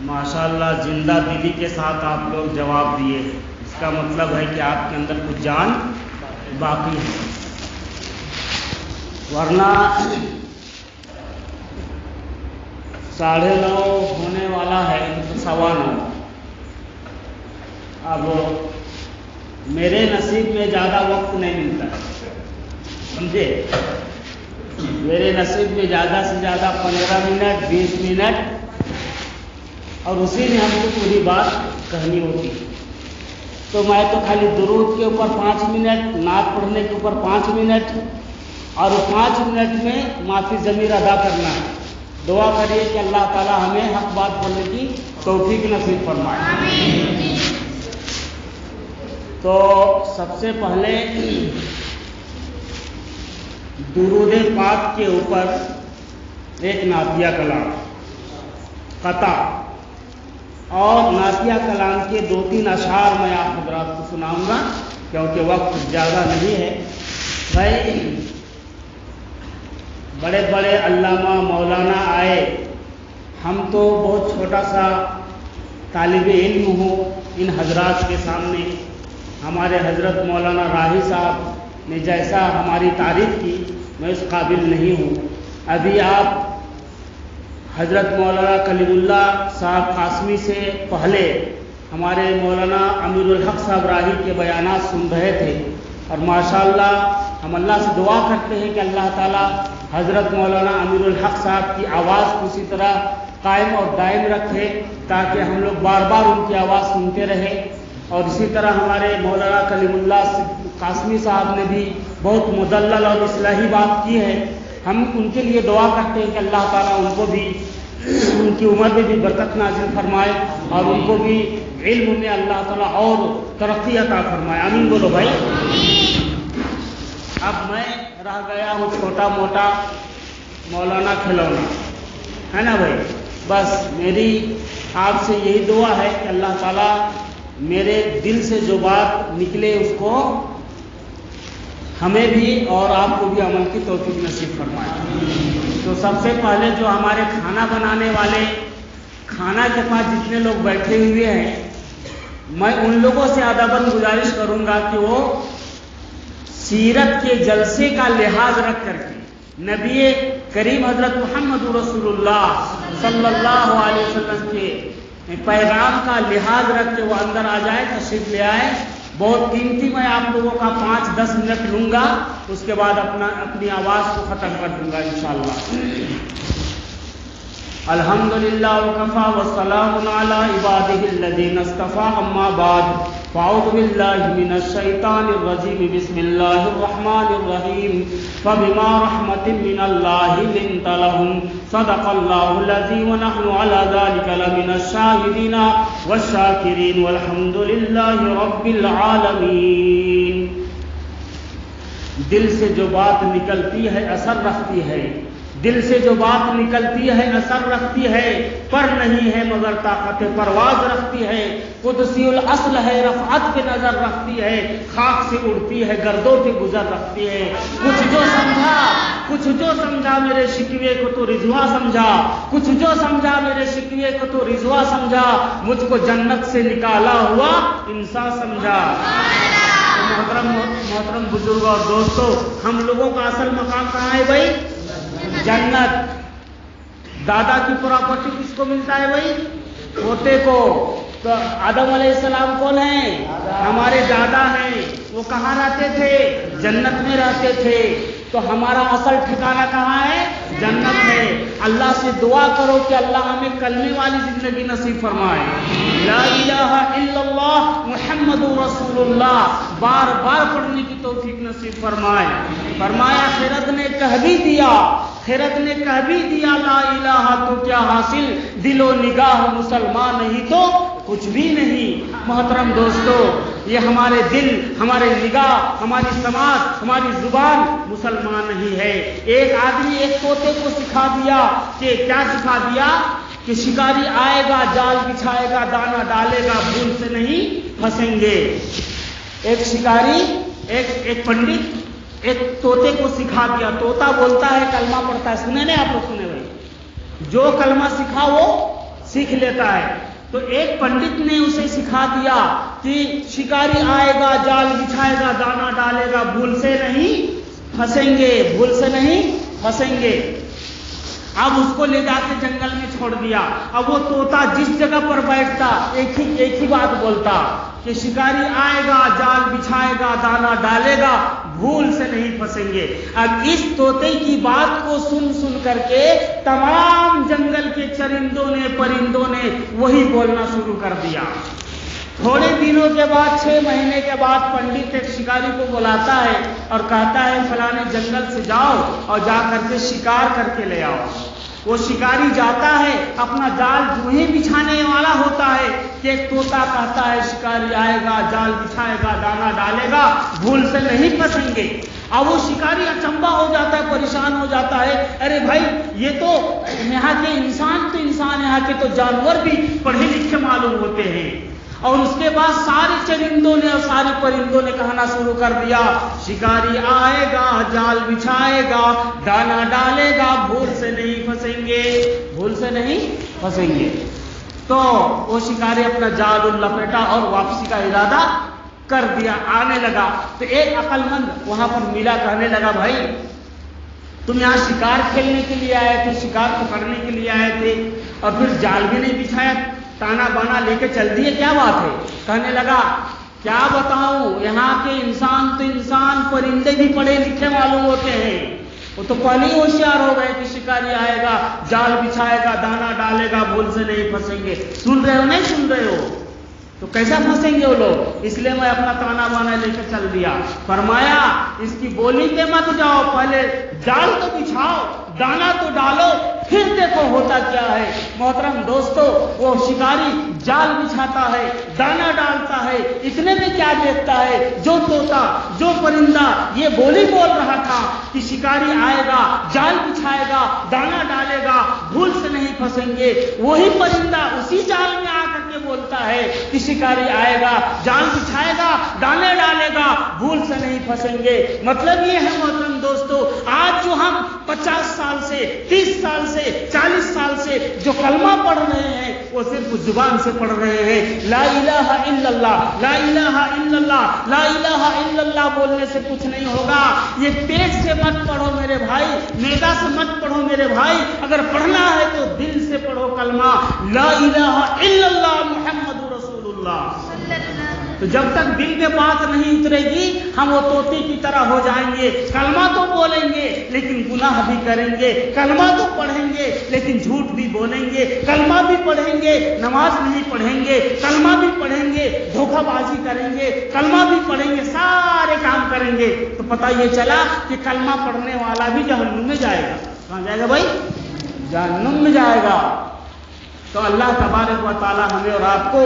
ماشاءاللہ زندہ دلی کے ساتھ آپ لوگ جواب دیے، اس کا مطلب ہے کہ آپ کے اندر کچھ جان باقی ہے، ورنہ 9:30 ہونے والا ہے تو 9:15۔ اب میرے نصیب میں زیادہ وقت نہیں ملتا، سمجھے؟ میرے نصیب میں زیادہ سے زیادہ 15 منٹ 20 منٹ، اور اسی میں ہم کو پوری بات کہنی ہوتی ہے۔ تو میں تو خالی درود کے اوپر 5 منٹ، نعت پڑھنے کے اوپر 5 منٹ، اور 5 منٹ میں معافی ضمیر ادا کرنا ہے۔ دعا کریے کہ اللہ تعالی ہمیں حق بات بولنے کی توفیق نصیب فرمائے۔ تو سب سے پہلے درود پاک کے اوپر ایک نعتیہ کلام قطع، اور نعتیہ کلام کے 2-3 اشعار میں آپ حضرات کو سناؤں گا کیونکہ وقت زیادہ نہیں ہے۔ بھائی بڑے بڑے علامہ مولانا آئے، ہم تو بہت چھوٹا سا طالب علم ہوں ان حضرات کے سامنے۔ ہمارے حضرت مولانا راہی صاحب نے جیسا ہماری تعریف کی میں اس قابل نہیں ہوں۔ ابھی آپ حضرت مولانا کلیم اللہ صاحب قاسمی سے پہلے ہمارے مولانا امیر الحق صاحب راہی کے بیانات سن رہے تھے، اور ماشاءاللہ ہم اللہ سے دعا کرتے ہیں کہ اللہ تعالی حضرت مولانا امیر الحق صاحب کی آواز کو اسی طرح قائم اور دائم رکھے تاکہ ہم لوگ بار بار ان کی آواز سنتے رہیں۔ اور اسی طرح ہمارے مولانا کلیم اللہ قاسمی صاحب نے بھی بہت مدلل اور اصلاحی بات کی ہے، ہم ان کے لیے دعا کرتے ہیں کہ اللہ تعالیٰ ان کو بھی ان کی عمر میں بھی برکت نازل فرمائے، اور ان کو بھی علم میں اللہ تعالیٰ اور ترقی عطا فرمائے، آمین بولو بھائی۔ اب میں رہ گیا ہوں چھوٹا موٹا مولانا کھلونا، ہے نا بھائی؟ بس میری آپ سے یہی دعا ہے کہ اللہ تعالیٰ میرے دل سے جو بات نکلے اس کو ہمیں بھی اور آپ کو بھی عمل کی توفیق نصیب فرمائے۔ تو سب سے پہلے جو ہمارے کھانا بنانے والے کھانا کے پاس جتنے لوگ بیٹھے ہوئے ہیں، میں ان لوگوں سے ادباً گزارش کروں گا کہ وہ سیرت کے جلسے کا لحاظ رکھ کر کے نبی کریم حضرت محمد رسول اللہ صلی اللہ علیہ وسلم کے پیغام کا لحاظ رکھ کے وہ اندر آ جائے، تشریف لے آئے۔ بہت قیمتی میں آپ لوگوں کا 5-10 منٹ لوں گا، اس کے بعد اپنی آواز کو ختم کر دوں گا انشاءاللہ۔ الحمدللہ وکفا والسلام علی عبادہ الذین اصطفیٰ، اما بعد فاعوذ باللہ من الشیطان الرجیم، بسم اللہ الرحمن الرحیم، فبما رحمت من اللہ لنت لہم، صدق اللہ العظیم، ونحن علی ذلک لمن الشاہدین والشاکرین، والحمد للہ رب العالمین۔ دل سے جو بات نکلتی ہے اثر رکھتی ہے، دل سے جو بات نکلتی ہے اثر رکھتی ہے، پر نہیں ہے مگر طاقت پرواز رکھتی ہے، قدسی الاصل ہے رفعت پہ نظر رکھتی ہے، خاک سے اڑتی ہے گردوں پہ گزر رکھتی ہے۔ کچھ جو سمجھا میرے شکوے کو تو رضوا سمجھا، کچھ جو سمجھا میرے شکوے کو تو رضوا سمجھا، مجھ کو جنت سے نکالا ہوا انسان سمجھا۔ محترم بزرگوں اور دوستو، ہم لوگوں کا اصل مقام کہاں ہے بھائی؟ جنت۔ دادا کی پراپرٹی کس کو ملتا ہے بھائی؟ پوتے کو۔ تو آدم علیہ السلام کون ہیں؟ ہمارے دادا ہیں۔ وہ کہاں رہتے تھے؟ جنت میں رہتے تھے۔ تو ہمارا اصل ٹھکانہ کہاں ہے؟ جنت ہے۔ اللہ سے دعا کرو کہ اللہ ہمیں کلمے والی زندگی نصیب فرمائے، لا الہ الا اللہ محمد رسول اللہ بار بار پڑھنے کی توفیق نصیب فرمائے۔ فرمایا خرد نے کہہ بھی دیا، خرد نے کہہ بھی دیا لا الہ تو کیا حاصل، دل و نگاہ مسلمان نہیں تو کچھ بھی نہیں۔ محترم دوستو، یہ ہمارے دل، ہمارے نگاہ، ہماری سماعت، ہماری زبان مسلمان نہیں ہے۔ ایک آدمی ایک طوطے کو سکھا دیا کہ کیا سکھا دیا؟ کہ شکاری آئے گا، جال بچھائے گا، دانا ڈالے گا، بھول سے نہیں پھنسیں گے۔ ایک شکاری، ایک پنڈت ایک طوطے کو سکھا دیا۔ طوطا بولتا ہے، کلمہ پڑھتا ہے، سنے نہیں آپ لوگ؟ سنے بھائی؟ جو کلمہ سکھا وہ सीख लेता है। तो एक पंडित ने उसे सिखा दिया कि शिकारी आएगा, जाल बिछाएगा, दाना डालेगा, भूल से नहीं फंसेंगे, भूल से नहीं फंसेंगे। अब उसको ले जाके जंगल में छोड़ दिया। अब वो तोता जिस जगह पर बैठता एक ही बात बोलता कि शिकारी आएगा, जाल बिछाएगा, दाना डालेगा, भूल से नहीं फंसेंगे। अब इस तोते की बात को सुन करके तमाम जंगल के चरिंदों ने, परिंदों ने वही बोलना शुरू कर दिया। थोड़े दिनों के बाद, 6 महीने के बाद पंडित एक शिकारी को बुलाता है और कहता है फलाने जंगल से जाओ और जा करके शिकार करके ले आओ। वो शिकारी जाता है, अपना जाल जो ही बिछाने वाला होता है कि एक तोता कहता है शिकारी आएगा, जाल बिछाएगा, दाना डालेगा, भूल से नहीं फंसेंगे। अब वो शिकारी अचंभा हो जाता है, परेशान हो जाता है, अरे भाई ये तो यहाँ के इंसान तो इंसान, यहाँ के तो जानवर भी पढ़े लिखे मालूम होते हैं। और उसके बाद सारे चरिंदों ने और सारे परिंदों ने कहना शुरू कर दिया शिकारी आएगा, जाल बिछाएगा, दाना डालेगा, भूल से नहीं फंसेंगे, भूल से नहीं फंसेंगे। तो वो शिकारी अपना जाल लपेटा और वापसी का इरादा कर दिया, आने लगा। तो एक अक्लमंद वहां पर मिला, कहने लगा भाई तुम यहाँ शिकार खेलने के लिए आए थे, शिकार पकड़ने के लिए आए थे और फिर जाल भी नहीं बिछाया, ताना बाना लेके चल दिए, क्या बात है? कहने लगा क्या बताऊं, यहाँ के इंसान तो इंसान, परिंदे भी पढ़े लिखे मालूम होते हैं। वो तो पहले ही होशियार हो गए कि शिकारी आएगा, जाल बिछाएगा, दाना डालेगा, भूल से नहीं फंसेंगे। सुन रहे हो नहीं सुन रहे हो? तो कैसा फंसेंगे वो लोग, इसलिए मैं अपना ताना बाना लेकर चल दिया। फरमाया इसकी बोली पे मत जाओ, पहले जाल तो बिछाओ, दाना तो डालो, फिर देखो होता क्या है। मोहतरम दोस्तों, वो शिकारी जाल बिछाता है, दाना डालता है, इतने में क्या देखता है, जो तोता, जो परिंदा ये बोली बोल रहा था कि शिकारी आएगा, जाल बिछाएगा, दाना डालेगा, भूल से नहीं फंसेंगे, वही परिंदा उसी जाल में आकर के बोलता है कि शिकारी आएगा, जाल बिछाएगा, दाने डालेगा, भूल से नहीं फंसेंगे। मतलब ये है मोहतरम दोस्तों, आज जो हम 50 साल से, 30 साल से, 40 साल से जो कलमा पढ़ रहे हैं वो सिर्फ जुबान से पढ़ रहे हैं। ला इलाहा इल्लल्लाह, ला इलाहा इल्लल्लाह, ला इलाहा इल्लल्लाह बोलने से कुछ नहीं होगा। ये पेट से मत पढ़ो मेरे भाई, मैदा से मत पढ़ो मेरे भाई, अगर पढ़ना है तो दिल से पढ़ो कलमा ला इलाहा इल्लल्लाह मुहम्मदुर रसूलुल्लाह। तो जब तक दिल में बात नहीं उतरेगी हम वो तोते की तरह हो जाएंगे। कलमा तो बोलेंगे लेकिन गुनाह भी करेंगे, कलमा तो पढ़ेंगे लेकिन झूठ भी बोलेंगे, कलमा भी पढ़ेंगे नमाज नहीं पढ़ेंगे, कलमा भी पढ़ेंगे धोखाबाजी करेंगे, कलमा भी पढ़ेंगे, सारे काम करेंगे। तो पता ये चला कि कलमा पढ़ने वाला भी जहन्नुम में जाएगा। कहाँ जाएगा भाई? जहन्नुम में जाएगा। तो अल्लाह तबारक व तआला हमें और आपको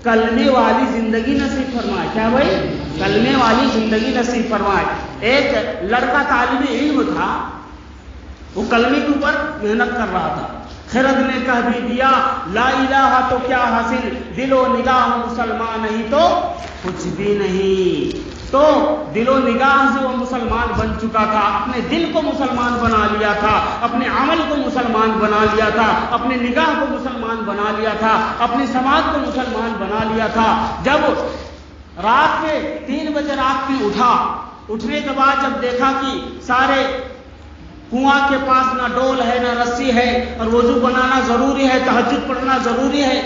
कलमे वाली जिंदगी नसीब फरमाए। क्या भाई? कलमे वाली जिंदगी नसीब फरमाए। एक लड़का तालिब इल्म था, वो कलमे के ऊपर मेहनत कर रहा था। खिरद ने कह भी दिया ला इलाहा तो क्या हासिल, दिलो निगाह मुसलमान नहीं तो कुछ भी नहीं। तो दिलो निगाह से वो मुसलमान बन चुका था, अपने दिल को मुसलमान बना लिया था, अपने अमल को मुसलमान बना लिया था, अपने निगाह को मुसलमान बना लिया था, अपने समाज को मुसलमान बना लिया था। जब रात के 3 बजे रात में उठा, उठने के बाद जब देखा कि सारे कुआं के पास ना डोल है ना रस्सी है और वजू बनाना जरूरी है, तहज्जुद पढ़ना जरूरी है,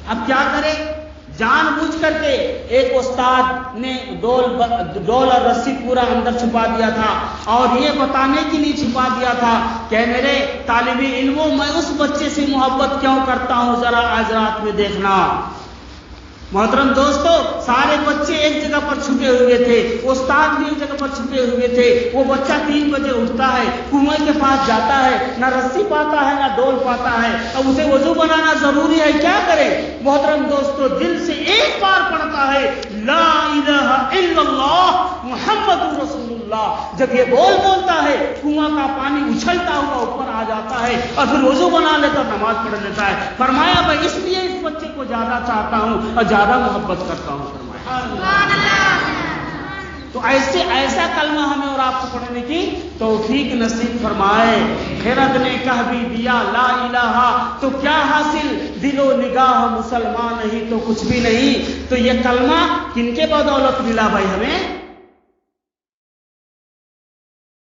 अब क्या करे? जानबूझ करके एक उस्ताद ने डोल और रस्सी पूरा अंदर छुपा दिया था और ये बताने के लिए छुपा दिया था कि मेरे तालिबे इल्मों, मैं उस बच्चे से मोहब्बत क्यों करता हूं, जरा आज रात में देखना। मोहतरम दोस्तों, सारे बच्चे एक जगह पर छुपे हुए थे, उस्ताद भी एक जगह पर छुपे हुए थे। वो बच्चा 3 बजे उठता है, कुएं के पास जाता है, ना रस्सी पाता है ना डोल पाता है, अब उसे वजू बनाना जरूरी है, क्या करे? मोहतरम दोस्तों, दिल से एक बार पढ़ता है ला इलाहा इल्लल्लाह मुहम्मदुर रसूलुल्लाह। जब ये बोलता है कुआं का पानी उछलता हुआ ऊपर आ जाता है और फिर वजू बना लेता, नमाज पढ़ लेता है। फरमाया मैं इसलिए इस बच्चे को ज्यादा चाहता हूं और ज्यादा मोहब्बत करता हूं। फरमाया تو ایسا کلمہ ہمیں اور آپ کو پڑھنے کی توفیق نصیب فرمائے. خرد نے کہہ بھی دیا لا الہ تو کیا حاصل، دل و نگاہ مسلمان نہیں تو کچھ بھی نہیں. تو یہ کلمہ کن کے بدولت ملا بھائی ہمیں؟